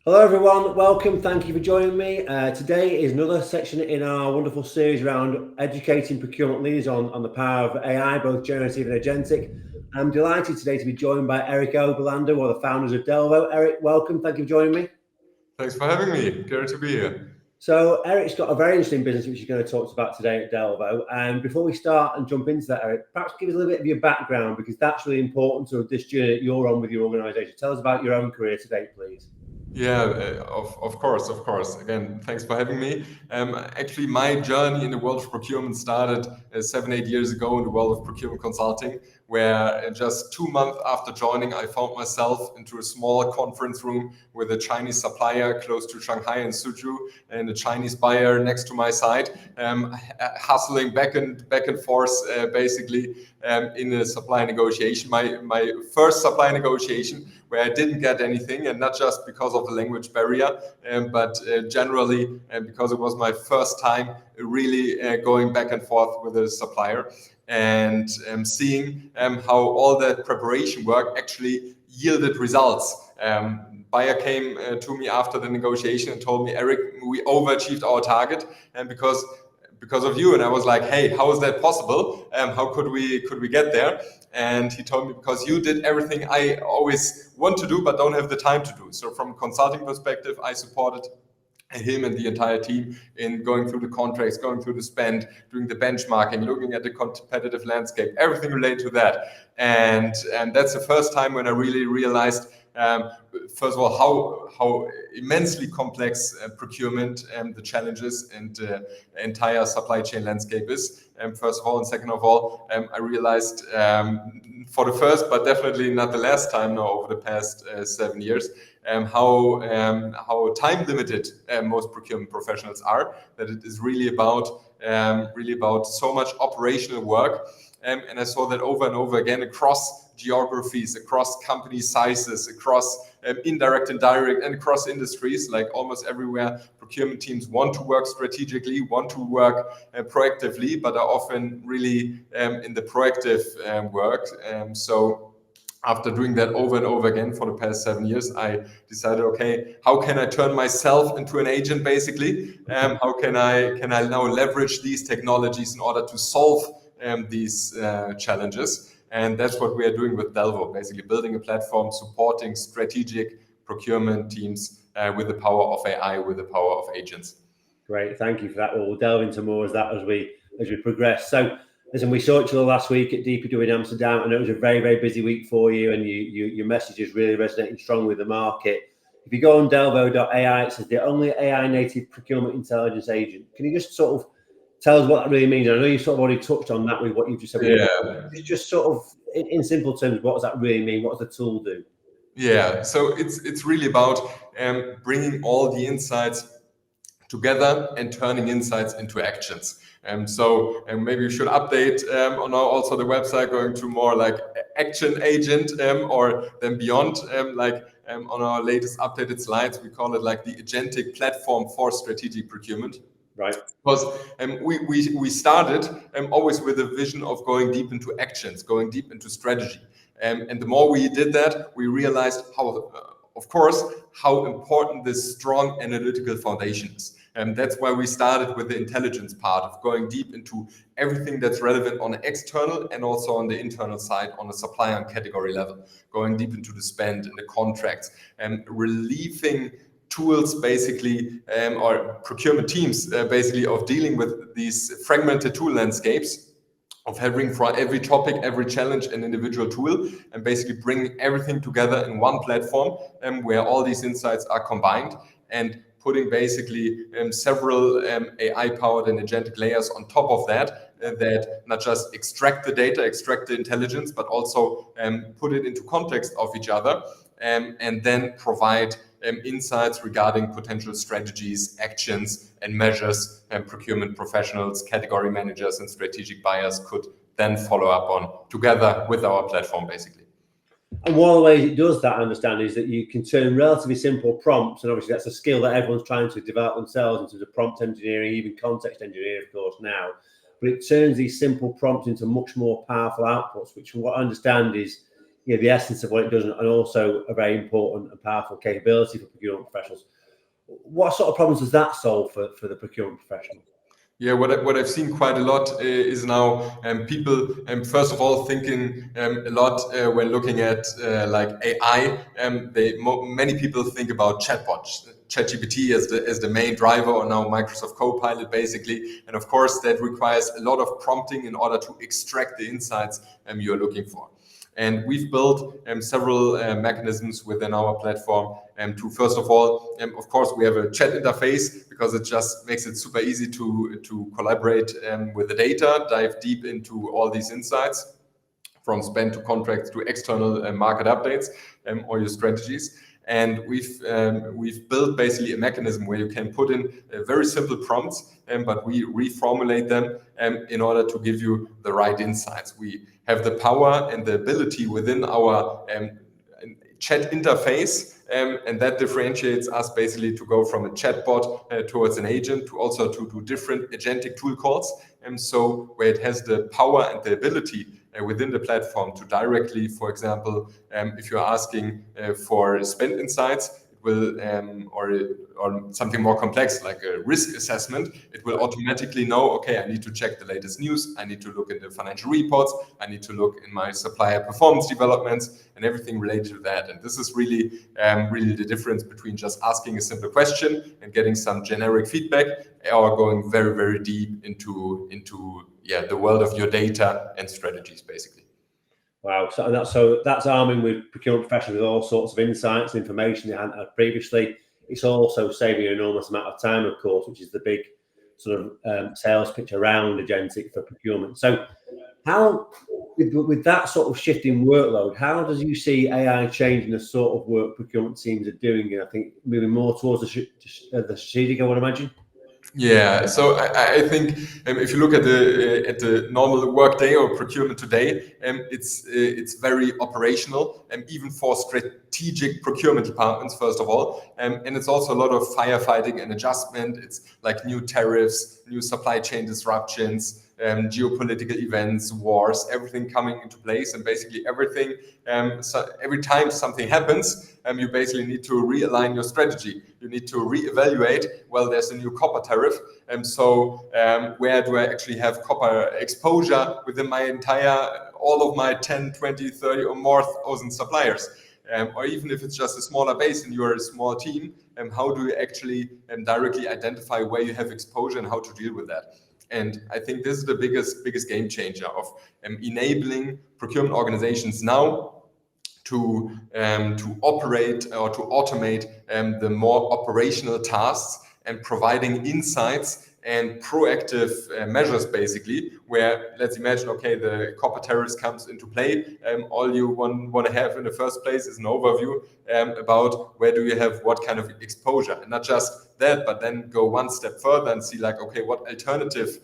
Hello everyone, welcome, thank you for joining me. Today is another section in our wonderful series around educating procurement leaders on the power of AI, both generative and agentic. I'm delighted today to be joined by Erik Oberländer, one of the founders of Delvo. Erik, welcome, thank you for joining me. Thanks for having me, great to be here. So Erik's got a very interesting business which he's going to talk about today at Delvo. And before we start and jump into that, Erik, perhaps give us a little bit of your background, because that's really important to this journey that you're on with your organisation. Tell us about your own career today, please. Yeah, of course. Again, thanks for having me. Actually, my journey in the world of procurement started 7-8 years ago in the world of procurement consulting, where just 2 months after joining, I found myself into a small conference room with a Chinese supplier close to Shanghai and Suzhou, and a Chinese buyer next to my side, hustling back and forth, basically in a supply negotiation. My first supply negotiation, where I didn't get anything, and not just because of the language barrier, but generally because it was my first time really going back and forth with a supplier, and seeing how all that preparation work actually yielded results. Buyer came to me after the negotiation and told me, Erik, we overachieved our target, and because of you. And I was like, hey, how is that possible? How could we get there? And he told me, because you did everything I always want to do but don't have the time to do. So from a consulting perspective, I supported him and the entire team in going through the contracts, going through the spend, doing the benchmarking, looking at the competitive landscape, everything related to that. And that's the first time when I really realized, first of all, how immensely complex procurement and the challenges and the entire supply chain landscape is. First of all, and second of all, I realized for the first, but definitely not the last time now over the past 7 years, how time limited most procurement professionals are. That it is really about so much operational work. And I saw that over and over again across geographies, across company sizes, across indirect and direct, and across industries. Like almost everywhere, procurement teams want to work strategically, want to work proactively, but are often really in the proactive work. So after doing that over and over again for the past 7 years, I decided, okay, how can I turn myself into an agent, basically? How can I now leverage these technologies in order to solve these challenges? And that's what we are doing with Delvo, basically building a platform supporting strategic procurement teams with the power of AI, with the power of agents. Great, thank you for that. We'll delve into more as we progress. So, listen, we saw each other last week at DPW in Amsterdam, and it was a very, very busy week for you, and your message is really resonating strongly with the market. If you go on delvo.ai, it says the only AI native procurement intelligence agent. Can you just sort of tell us what that really means? I know you sort of already touched on that with what you just said. Yeah. It's just sort of in simple terms, what does that really mean? What does the tool do? Yeah, so it's really about bringing all the insights together and turning insights into actions. So maybe you should update on also the website, going to more like action agent, or then beyond, on our latest updated slides, we call it like the agentic platform for strategic procurement. Right. Because we started always with a vision of going deep into actions, going deep into strategy. And the more we did that, we realized how important this strong analytical foundation is. And that's why we started with the intelligence part of going deep into everything that's relevant on the external and also on the internal side on the supplier and category level, going deep into the spend and the contracts, and relieving tools basically, or procurement teams basically, of dealing with these fragmented tool landscapes, of having for every topic, every challenge, an individual tool, and basically bringing everything together in one platform where all these insights are combined, and putting basically several AI-powered and agentic layers on top of that, that not just extract the data, extract the intelligence, but also put it into context of each other, and then provide insights regarding potential strategies, actions, and measures, and procurement professionals, category managers, and strategic buyers could then follow up on together with our platform, basically. And one of the ways it does that, I understand, is that you can turn relatively simple prompts, and obviously that's a skill that everyone's trying to develop themselves in terms of prompt engineering, even context engineering, of course, now. But it turns these simple prompts into much more powerful outputs, which from what I understand is the essence of what it does, and also a very important and powerful capability for procurement professionals. What sort of problems does that solve for the procurement professional? Yeah, what I've seen quite a lot is now people first of all thinking a lot when looking at like AI. Many people think about chatbots, ChatGPT as the main driver, or now Microsoft Copilot basically, and of course that requires a lot of prompting in order to extract the insights you're looking for. And we've built several mechanisms within our platform to, first of all, of course, we have a chat interface because it just makes it super easy to collaborate with the data, dive deep into all these insights, from spend to contracts to external market updates or your strategies. And we've built basically a mechanism where you can put in very simple prompts, but we reformulate them in order to give you the right insights. We have the power and the ability within our chat interface, and that differentiates us basically to go from a chatbot towards an agent, to also to do different agentic tool calls. And so where it has the power and the ability within the platform to directly, for example, if you're asking for spend insights, it will, or something more complex like a risk assessment, it will automatically know, okay, I need to check the latest news, I need to look at the financial reports, I need to look in my supplier performance developments and everything related to that. And this is really, really the difference between just asking a simple question and getting some generic feedback, or going very, very deep into the world of your data and strategies, basically. Wow. So that's arming with procurement professionals with all sorts of insights and information they hadn't had previously. It's also saving an enormous amount of time, of course, which is the big sort of sales pitch around agentic for procurement. So how, with that sort of shifting workload, how does you see AI changing the sort of work procurement teams are doing? And I think moving more towards the strategic, I would imagine. Yeah, so I think if you look at the normal workday or procurement today, it's very operational, and even for strategic procurement departments, first of all, and it's also a lot of firefighting and adjustment. It's like new tariffs, new supply chain disruptions, geopolitical events, wars, everything coming into place, and basically everything. So every time something happens, you basically need to realign your strategy. You need to reevaluate. Well, there's a new copper tariff, and so where do I actually have copper exposure within my all of my 10, 20, 30 or more thousand suppliers? Or even if it's just a smaller base and you're a small team, how do you actually directly identify where you have exposure and how to deal with that? And I think this is the biggest game changer of enabling procurement organizations now to operate or to automate the more operational tasks, and providing insights and proactive measures, basically, where, let's imagine, okay, the copper tariffs comes into play. All you want to have in the first place is an overview about where do you have what kind of exposure, and not just that, but then go one step further and see like, okay, what alternative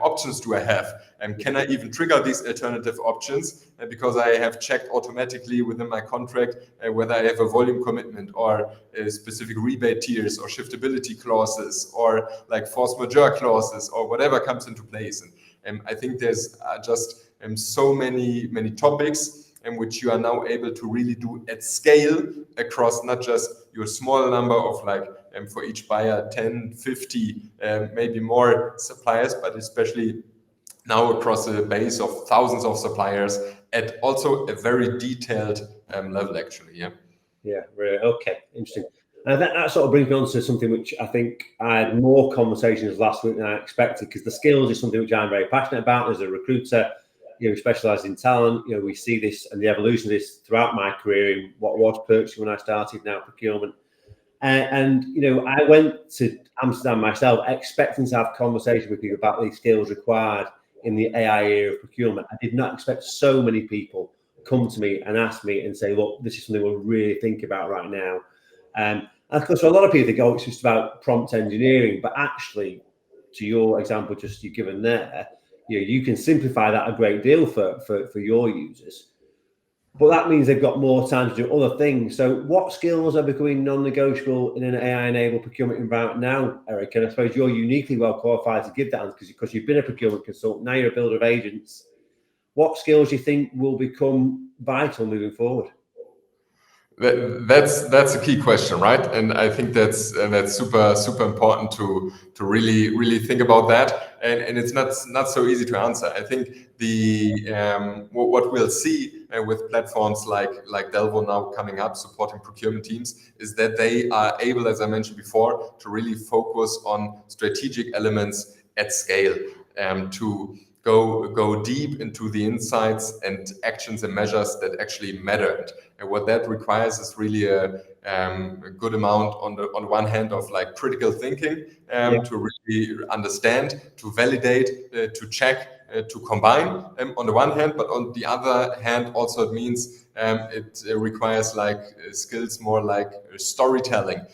options do I have? And can I even trigger these alternative options? Because I have checked automatically within my contract whether I have a volume commitment or specific rebate tiers or shiftability clauses or like force majeure clauses or whatever comes into place. And I think there's just so many topics in which you are now able to really do at scale across not just your small number of like for each buyer 10, 50, maybe more suppliers, but especially now across a base of thousands of suppliers at also a very detailed level, actually. Yeah, really. Okay, interesting. And that sort of brings me on to something which I think I had more conversations last week than I expected, because the skills is something which I'm very passionate about as a recruiter. Specialised in talent. We see this and the evolution of this throughout my career in what was purchasing when I started, now procurement. And I went to Amsterdam myself expecting to have conversations with people about these skills required in the AI era of procurement. I did not expect so many people come to me and ask me and say, look, this is something we'll really think about right now. And of course, a lot of people think, oh, it's just about prompt engineering, but actually, to your example, just you've given there, you can simplify that a great deal for your users. But that means they've got more time to do other things. So what skills are becoming non-negotiable in an AI-enabled procurement environment now, Erik? And I suppose you're uniquely well qualified to give that answer because you've been a procurement consultant, now you're a builder of agents. what skills do you think will become vital moving forward? That's a key question, right? And I think that's super important to really think about that. And it's not so easy to answer. I think what we'll see with platforms like Delvo now coming up supporting procurement teams is that they are able, as I mentioned before, to really focus on strategic elements at scale, to go deep into the insights and actions and measures that actually matter. And what that requires is really a good amount on the one hand of like critical thinking, to really understand, to validate, to check, to combine on the one hand, but on the other hand also it means it requires like skills more like storytelling,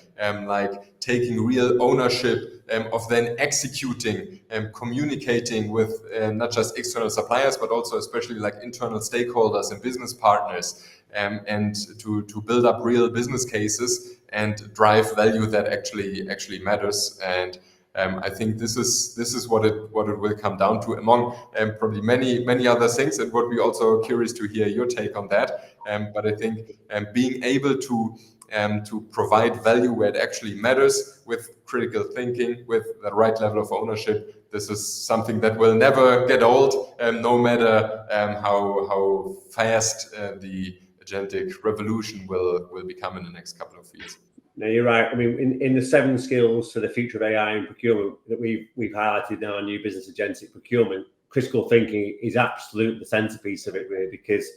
like taking real ownership of then executing and communicating with not just external suppliers, but also especially like internal stakeholders and business partners, and to build up real business cases and drive value that actually matters. And I think this is what it will come down to, among probably many other things, and what we also curious to hear your take on that. But I think being able to provide value where it actually matters with critical thinking, with the right level of ownership. This is something that will never get old, no matter how fast the agentic revolution will become in the next couple of years. No, you're right. I mean, in the 7 skills for the future of AI and procurement that we've highlighted in our new business agentic procurement, critical thinking is absolutely the centerpiece of it, really, because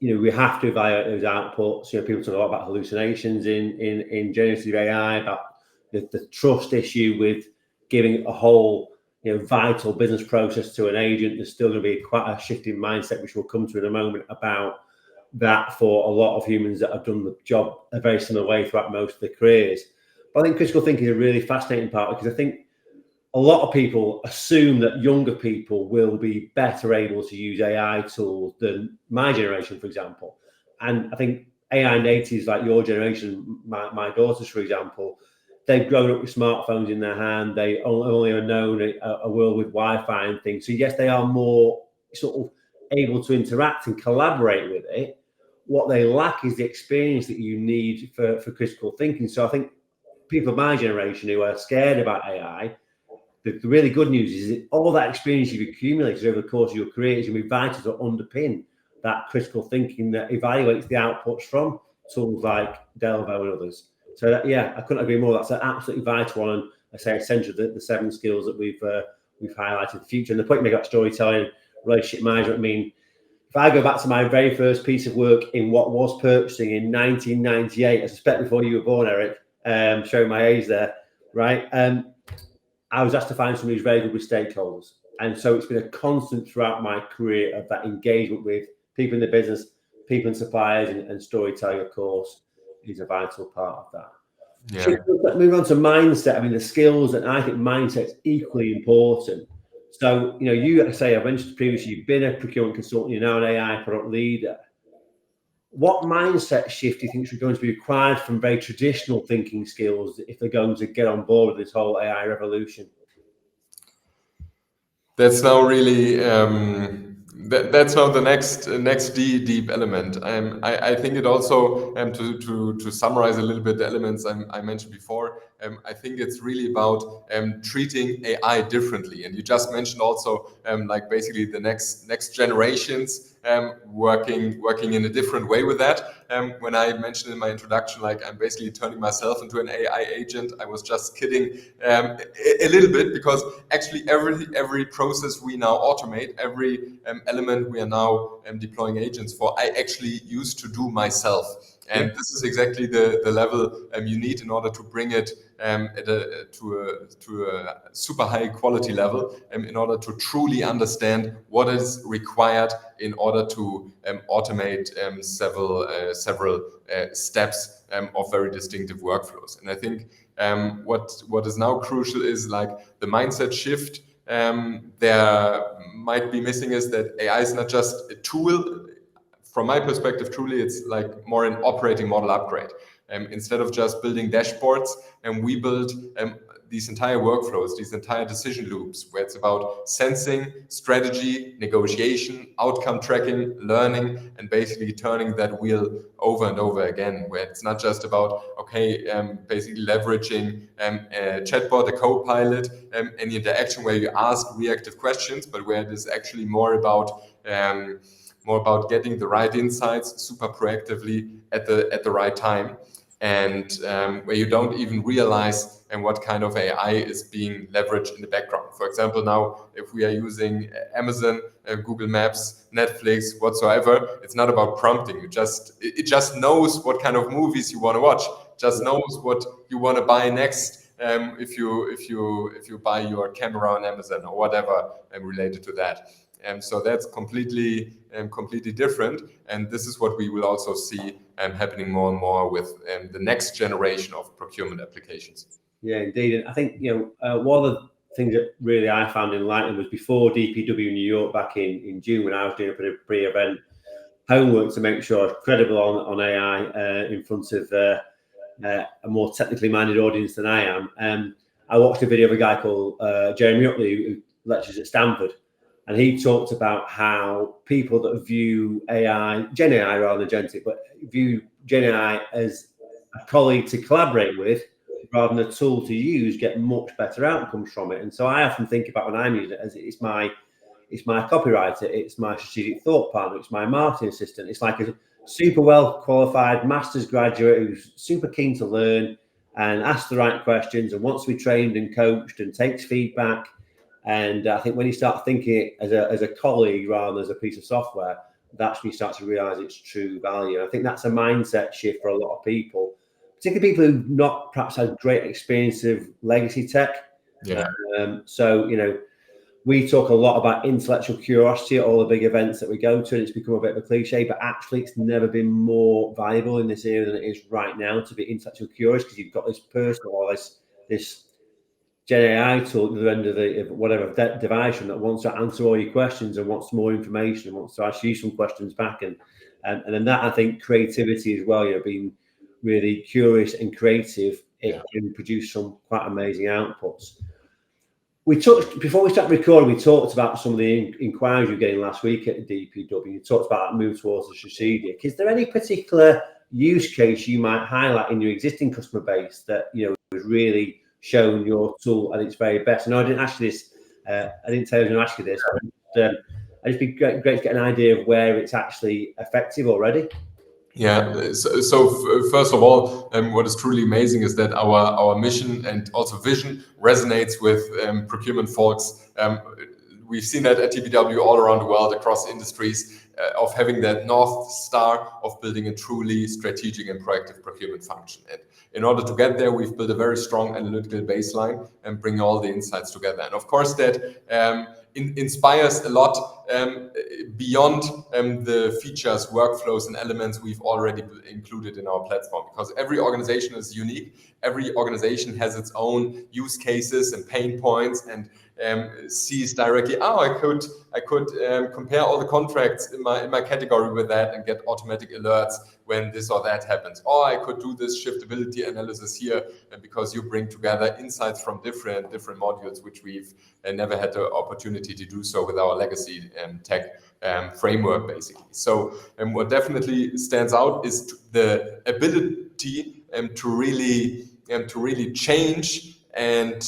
we have to evaluate those outputs. People talk a lot about hallucinations in generative AI, about the trust issue with giving a whole vital business process to an agent. There's still going to be quite a shift in mindset, which we'll come to in a moment, about that for a lot of humans that have done the job a very similar way throughout most of their careers. But I think critical thinking is a really fascinating part, because I think a lot of people assume that younger people will be better able to use AI tools than my generation, for example. And I think AI natives like your generation, my daughters, for example, they've grown up with smartphones in their hand. They only are known a world with Wi-Fi and things. So yes, they are more sort of able to interact and collaborate with it. What they lack is the experience that you need for critical thinking. So I think people of my generation who are scared about AI, the really good news is that all that experience you've accumulated over the course of your career is going to be vital to underpin that critical thinking that evaluates the outputs from tools like Delvo and others. So that, I couldn't agree more. That's an absolutely vital one, and I say essential, the 7 skills that we've highlighted in the future. And the point you make about storytelling, relationship management. I mean, if I go back to my very first piece of work in what was purchasing in 1998, I suspect before you were born, Erik, showing my age there, right? I was asked to find somebody who's very good with stakeholders. And so it's been a constant throughout my career of that engagement with people in the business, people and suppliers, and storytelling, of course, is a vital part of that. Yeah. Moving on to mindset. I mean, the skills, and I think mindset's equally important. So, you say, I mentioned previously, you've been a procurement consultant, you're now an AI product leader. What mindset shift do you think is going to be required from very traditional thinking skills if they're going to get on board with this whole AI revolution? That's now really that's now the next deep element. I think it also, to summarize a little bit the elements I mentioned before, I think it's really about treating AI differently. And you just mentioned also like basically the next generations working in a different way with that. When I mentioned in my introduction, like I'm basically turning myself into an AI agent, I was just kidding a little bit, because actually every process we now automate, every element we are now deploying agents for, I actually used to do myself. And this is exactly the level you need in order to bring it to a super high quality level, in order to truly understand what is required in order to automate several steps of very distinctive workflows. And I think what is now crucial is like the mindset shift. There might be missing is that AI is not just a tool. From my perspective, truly, it's like more an operating model upgrade. Instead of just building dashboards, and we build these entire workflows, these entire decision loops, where it's about sensing, strategy, negotiation, outcome tracking, learning, and basically turning that wheel over and over again, where it's not just about, basically leveraging a chatbot, a co-pilot, any interaction where you ask reactive questions, but where it is actually more about getting the right insights super proactively at the right time, and where you don't even realize what kind of AI is being leveraged in the background. For example, now if we are using Amazon, Google Maps, Netflix, whatsoever, it's not about prompting. It just knows what kind of movies you want to watch. Just knows what you want to buy next. If you buy your camera on Amazon or whatever related to that. So that's completely different, and this is what we will also see happening more and more with the next generation of procurement applications. Yeah, indeed. And I think one of the things that really I found enlightening was before DPW New York back in June, when I was doing a pre-event homework to make sure I was credible on AI in front of a more technically minded audience than I am. I watched a video of a guy called Jeremy Utley, who lectures at Stanford. And he talked about how people that view AI, Gen AI rather than agentic, but view Gen AI as a colleague to collaborate with rather than a tool to use, get much better outcomes from it. And so I often think about when I'm using it as it's my copywriter, it's my strategic thought partner, it's my marketing assistant. It's like a super well qualified master's graduate who's super keen to learn and asks the right questions and wants to be trained and coached and takes feedback. And I think when you start thinking it as a colleague rather than as a piece of software, that's when you start to realize its true value. And I think that's a mindset shift for a lot of people, particularly people who've not perhaps had great experience of legacy tech. Yeah. So we talk a lot about intellectual curiosity at all the big events that we go to, and it's become a bit of a cliche, but actually it's never been more valuable in this area than it is right now to be intellectual curious, because you've got this person or this Gen AI tool at the end of whatever device that wants to answer all your questions and wants more information and wants to ask you some questions back. And then that, I think, creativity as well, being really curious and creative, it can produce some quite amazing outputs. Before we started recording, we talked about some of the inquiries you were getting last week at the DPW. You talked about that move towards the strategic. Is there any particular use case you might highlight in your existing customer base that has really shown your tool at its very best? I know I didn't ask you this. I didn't tell you to ask you this, but it'd be great to get an idea of where it's actually effective already. Yeah. So first of all, what is truly amazing is that our mission and also vision resonates with procurement folks. We've seen that at DPW all around the world, across industries, of having that North Star of building a truly strategic and proactive procurement function. And in order to get there, we've built a very strong analytical baseline and bring all the insights together. And of course, that inspires a lot beyond the features, workflows, and elements we've already included in our platform, because every organization is unique. Every organization has its own use cases and pain points, and sees directly, I could compare all the contracts in my category with that and get automatic alerts when this or that happens. Or I could do this shiftability analysis here, and because you bring together insights from different modules, which we've never had the opportunity to do so with our legacy tech framework, basically. So what definitely stands out is the ability to really change and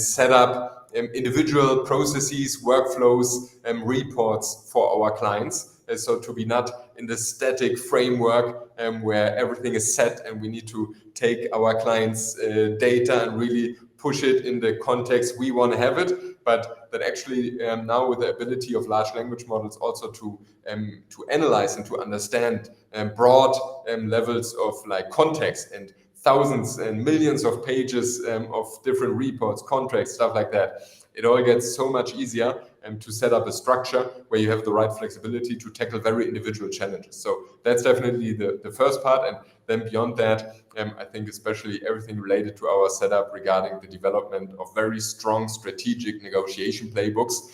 set up individual processes, workflows, reports for our clients. So to be not in the static framework where everything is set and we need to take our clients' data and really push it in the context we want to have it, but that actually now with the ability of large language models also to analyze and to understand broad levels of context and thousands and millions of pages of different reports, contracts, stuff like that. It all gets so much easier to set up a structure where you have the right flexibility to tackle very individual challenges. So that's definitely the first part. And then beyond that, I think especially everything related to our setup regarding the development of very strong strategic negotiation playbooks,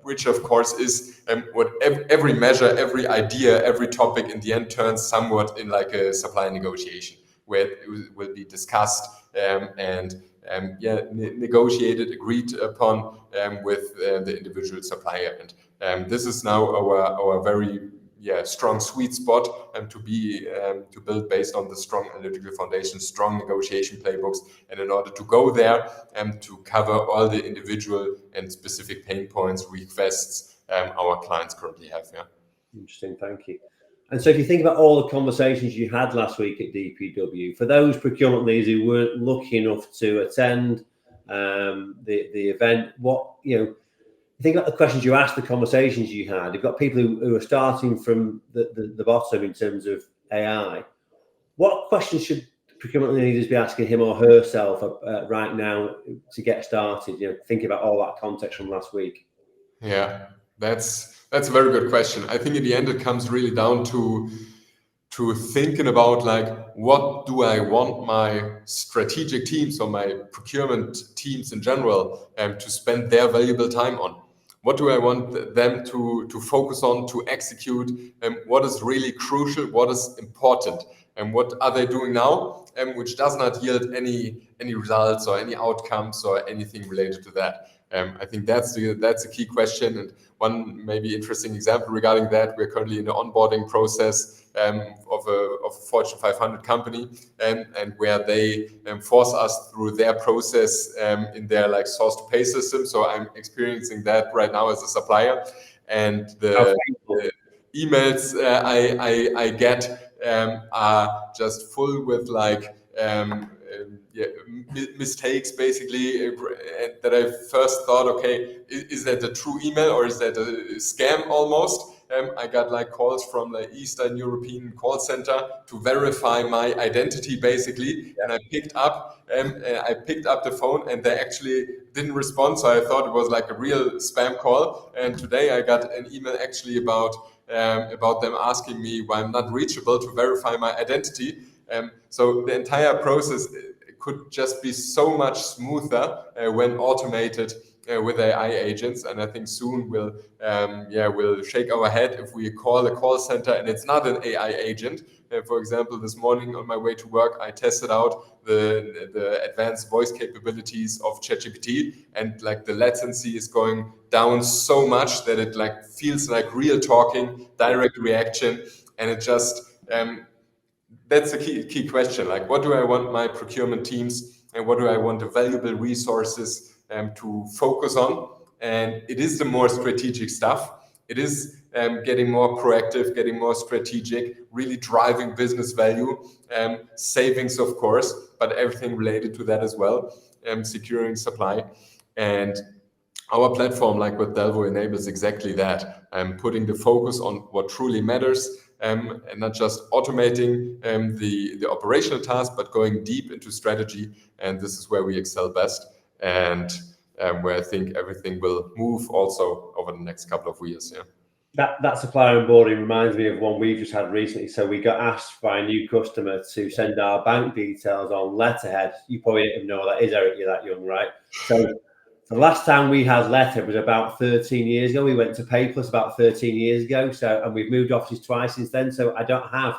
which of course is what every measure, every idea, every topic in the end turns somewhat in like a supply negotiation, where it will be discussed and negotiated, agreed upon with the individual supplier. And this is now our very strong sweet spot to build based on the strong analytical foundation, strong negotiation playbooks, and in order to go there and to cover all the individual and specific pain points, requests our clients currently have. Yeah. Interesting, thank you. And so if you think about all the conversations you had last week at DPW, for those procurement leaders who weren't lucky enough to attend the event, think about the questions you asked, the conversations you had. You've got people who are starting from the bottom in terms of AI. What questions should procurement leaders be asking him or herself right now to get started? Thinking about all that context from last week. Yeah, that's a very good question. I think in the end it comes really down to thinking about, like, what do I want my strategic teams or my procurement teams in general to spend their valuable time on? What do I want them to focus on, to execute? What is really crucial? What is important? And what are they doing now, which does not yield any results or any outcomes or anything related to that? I think that's a key question. And one maybe interesting example regarding that, we're currently in the onboarding process of a Fortune 500 company, and where they force us through their process in their source to pay system. So I'm experiencing that right now as a supplier, and the emails I get are just full with mistakes, basically, that I first thought, okay, is that a true email or is that a scam almost? I got calls from the Eastern European call center to verify my identity, basically, and I picked up the phone, and they actually didn't respond, so I thought it was a real spam call. And today I got an email actually about them asking me why I'm not reachable to verify my identity. So the entire process could just be so much smoother when automated with AI agents, and I think soon we'll shake our head if we call a call center and it's not an AI agent. For example, this morning on my way to work, I tested out the advanced voice capabilities of ChatGPT, and the latency is going down so much that it feels like real talking, direct reaction, and it just that's a key question. What do I want my procurement teams, and what do I want the valuable resources to focus on? And it is the more strategic stuff. It is getting more proactive, getting more strategic, really driving business value, savings, of course, but everything related to that as well, securing supply. And our platform, with Delvo, enables exactly that, putting the focus on what truly matters, and not just automating the operational task, but going deep into strategy. And this is where we excel best, and where I think everything will move also over the next couple of years. Yeah. That supplier onboarding reminds me of one we've just had recently. So we got asked by a new customer to send our bank details on letterhead. You probably didn't know what that is, Eric. You're that young, right? So the last time we had letterhead was about 13 years ago. We went to paperless about 13 years ago. So, and we've moved offices twice since then. So I don't have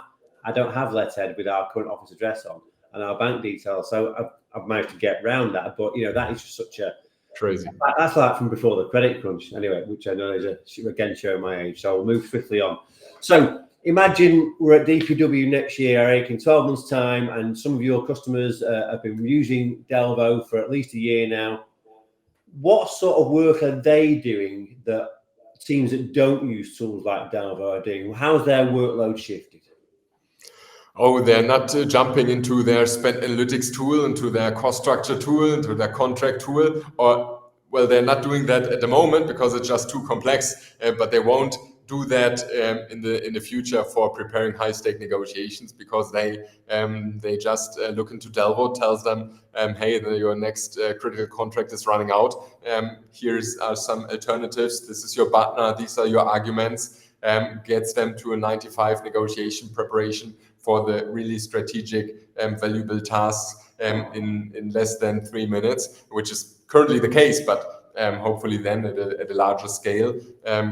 letterhead with our current office address on and our bank details. So I've managed to get around that. But that is just such a crazy. That's from before the credit crunch, anyway, which I know is again showing my age. So we'll move swiftly on. So imagine we're at DPW next year, Eric, in 12 months' time, and some of your customers have been using Delvo for at least a year now. What sort of work are they doing that teams that don't use tools like Delvo are doing? How's their workload shifted? Oh, they're not jumping into their spend analytics tool, into their cost structure tool, into their contract tool, well, they're not doing that at the moment because it's just too complex, but they won't do that in the future for preparing high-stake negotiations, because they just look into Delvo, tells them, hey, your next critical contract is running out. Here's some alternatives. This is your partner. These are your arguments. Gets them to a 95 negotiation preparation for the really strategic, valuable tasks in less than 3 minutes, which is currently the case, but hopefully then at a larger scale,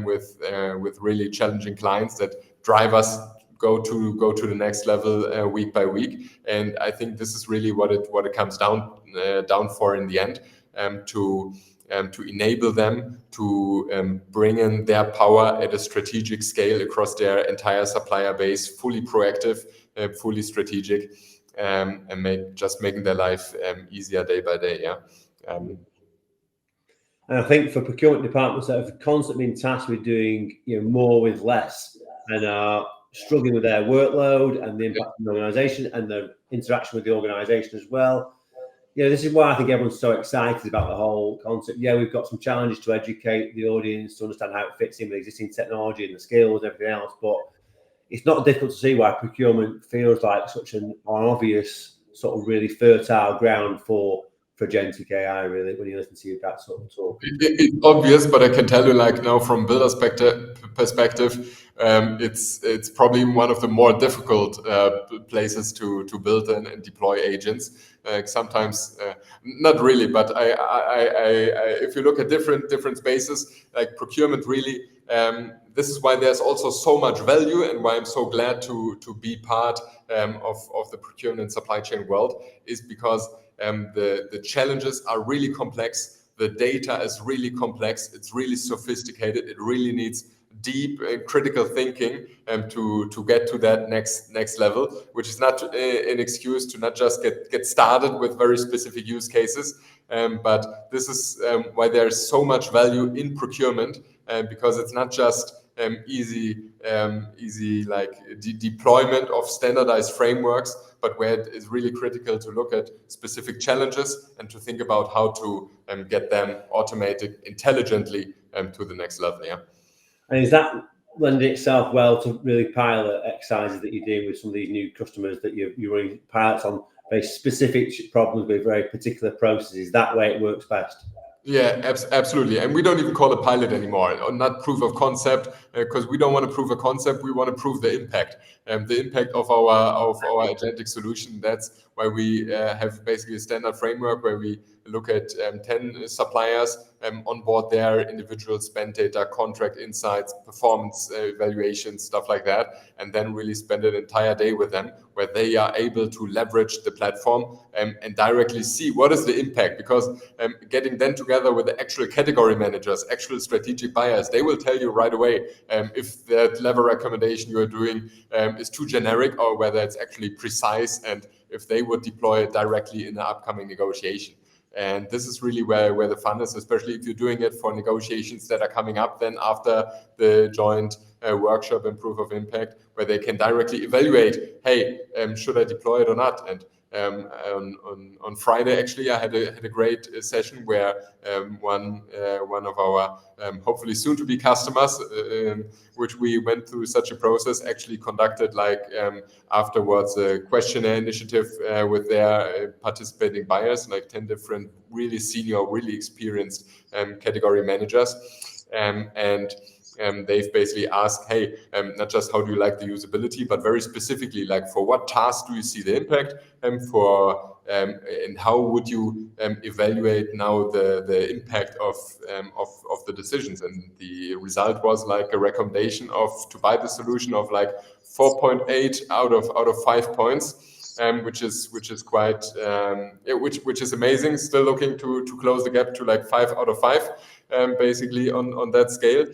with really challenging clients that drive us go to the next level week by week. And I think this is really what it comes down for in the end, to enable them to bring in their power at a strategic scale across their entire supplier base, fully proactive, fully strategic, and making their life easier day by day. Yeah. And I think for procurement departments that have constantly been tasked with doing more with less and are struggling with their workload and the impact on the organisation and the interaction with the organisation as well. This is why I think everyone's so excited about the whole concept. Yeah, we've got some challenges to educate the audience to understand how it fits in with existing technology and the skills and everything else, but it's not difficult to see why procurement feels like such an obvious sort of really fertile ground for Agentic AI, really, when you listen to that sort of talk. It's obvious, but I can tell you, like, now from builder's perspective, it's probably one of the more difficult places to build and deploy agents. Sometimes, not really, but if you look at different spaces, like procurement, really, this is why there's also so much value, and why I'm so glad to be part of the procurement supply chain world, is because the challenges are really complex. The data is really complex. It's really sophisticated. It really needs deep and critical thinking to get to that next level, which is not an excuse to not just get started with very specific use cases. But this is why there's so much value in procurement, because it's not just easy like deployment of standardized frameworks, but where it is really critical to look at specific challenges and to think about how to get them automated intelligently to the next level. Yeah. And is that lending itself well to really pilot exercises that you're doing with some of these new customers that you're running pilots on very specific problems with very particular processes? That way it works best. Yeah, absolutely. And we don't even call it pilot anymore, or not proof of concept, because we don't want to prove a concept. We want to prove the impact of our agentic solution. That's why we have basically a standard framework where we look at 10 suppliers, onboard their individual spend data, contract insights, performance evaluations, stuff like that, and then really spend an entire day with them, where they are able to leverage the platform and directly see what is the impact. Because getting then together with the actual category managers, actual strategic buyers, they will tell you right away if that level recommendation you are doing is too generic, or whether it's actually precise, and if they would deploy it directly in the upcoming negotiation. And this is really where the fun is, especially if you're doing it for negotiations that are coming up then after the joint workshop and proof of impact, where they can directly evaluate, hey, should I deploy it or not? And on Friday, actually, I had a great session where one of our hopefully soon to be customers, which we went through such a process, actually conducted afterwards a questionnaire initiative with their participating buyers, like 10 different really senior, really experienced category managers, and they've basically asked, hey, not just how do you like the usability, but very specifically, like, for what task do you see the impact, and how would you evaluate now the impact of the decisions? And the result was like a recommendation to buy the solution of like 4.8 out of 5 points. Which is quite which is amazing. Still looking to close the gap to like 5 out of 5, basically on that scale.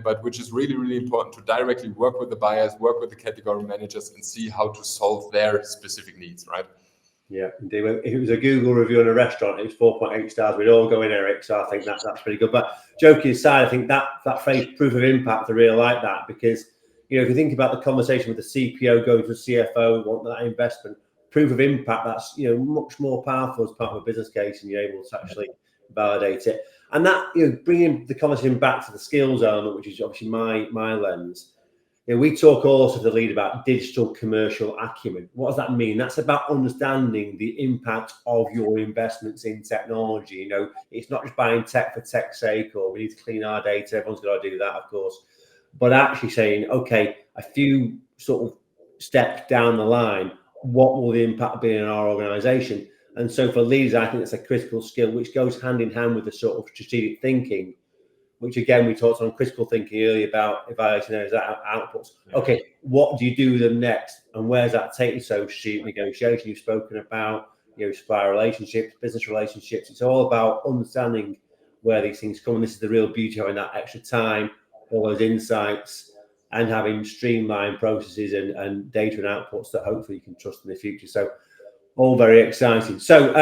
But which is really important to directly work with the buyers, work with the category managers, and see how to solve their specific needs, right? Yeah, indeed. If it was a Google review on a restaurant, it was 4.8 stars. We'd all go in, Erik. So I think that's pretty good. But joking aside, I think that phrase "proof of impact," I really like that, because if you think about the conversation with the CPO going to the CFO, wanting that investment, proof of impact, that's much more powerful as part of a business case, and you're able to actually validate it. And that bringing the conversation back to the skills element, which is obviously my lens. We talk also to the lead about digital commercial acumen. What does that mean? That's about understanding the impact of your investments in technology. It's not just buying tech for tech's sake, or we need to clean our data. Everyone's got to do that, of course. But actually saying, okay, a few sort of steps down the line, what will the impact be in our organization? And so for leaders, I think that's a critical skill, which goes hand in hand with the sort of strategic thinking, which again, we talked on critical thinking earlier about evaluating those outputs. Okay, what do you do with them next? And where's that take you? So strategic negotiation, you've spoken about, supplier relationships, business relationships. It's all about understanding where these things come. And this is the real beauty of having that extra time, all those insights, and having streamlined processes and data and outputs that hopefully you can trust in the future. So all very exciting. So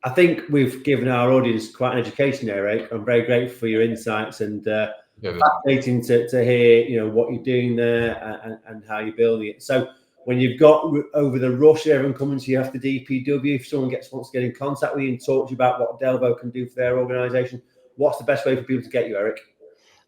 I think we've given our audience quite an education there, Erik. I'm very grateful for your insights and fascinating to hear, what you're doing there and how you're building it. So when you've got over the rush, everyone coming to you after DPW, if someone wants to get in contact with you and talk to you about what Delvo can do for their organization, what's the best way for people to get you, Erik?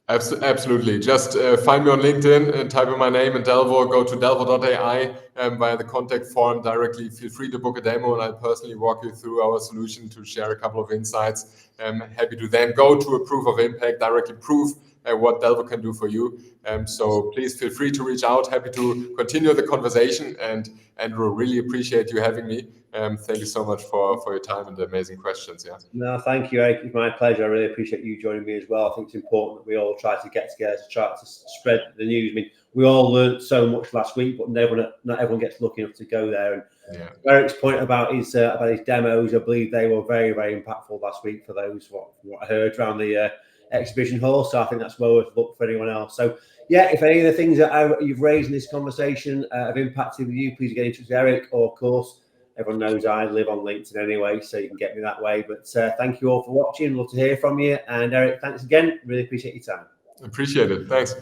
Absolutely. Just find me on LinkedIn and type in my name and Delvo, go to delvo.ai via the contact form directly. Feel free to book a demo and I'll personally walk you through our solution to share a couple of insights. I'm happy to then go to a proof of impact, directly prove what Delvo can do for you. So please feel free to reach out. Happy to continue the conversation and really appreciate you having me. Thank you so much for your time and the amazing questions. Yeah. No, thank you, Erik. It's my pleasure. I really appreciate you joining me as well. I think it's important that we all try to get together to try to spread the news. I mean, we all learned so much last week, but not everyone gets lucky enough to go there. And Erik's point about his demos, I believe they were very, very impactful last week for those what I heard around the exhibition hall. So I think that's well worth a look for anyone else. So if any of the things that you've raised in this conversation have impacted with you, please get in touch with Erik, or of course, everyone knows I live on LinkedIn anyway, so you can get me that way. But thank you all for watching. Love to hear from you. And Erik, thanks again. Really appreciate your time. Appreciate it. Thanks.